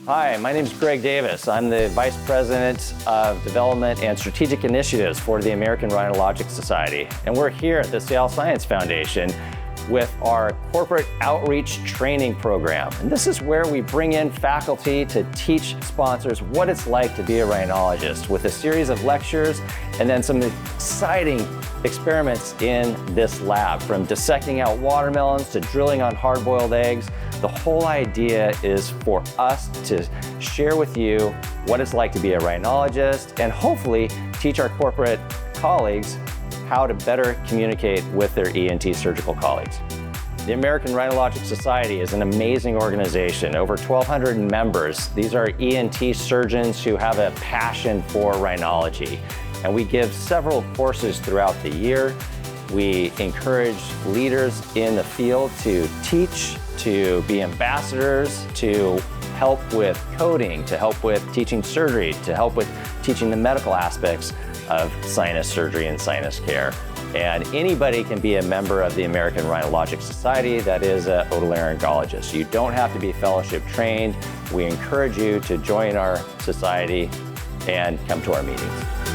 Hi, my name is Greg Davis. I'm the Vice President of Development and Strategic Initiatives for the American Rhinologic Society. And we're here at the Seattle Science Foundation with our corporate outreach training program. And this is where we bring in faculty to teach sponsors what it's like to be a rhinologist with a series of lectures and then some exciting experiments in this lab, from dissecting out watermelons to drilling on hard-boiled eggs. The whole idea is for us to share with you what it's like to be a rhinologist and hopefully teach our corporate colleagues how to better communicate with their ENT surgical colleagues. The American Rhinologic Society is an amazing organization, over 1,200 members. These are ENT surgeons who have a passion for rhinology. And we give several courses throughout the year. We encourage leaders in the field to teach, to be ambassadors, to help with coding, to help with teaching surgery, to help with teaching the medical aspects of sinus surgery and sinus care. And anybody can be a member of the American Rhinologic Society that is an otolaryngologist. You don't have to be fellowship trained. We encourage you to join our society and come to our meetings.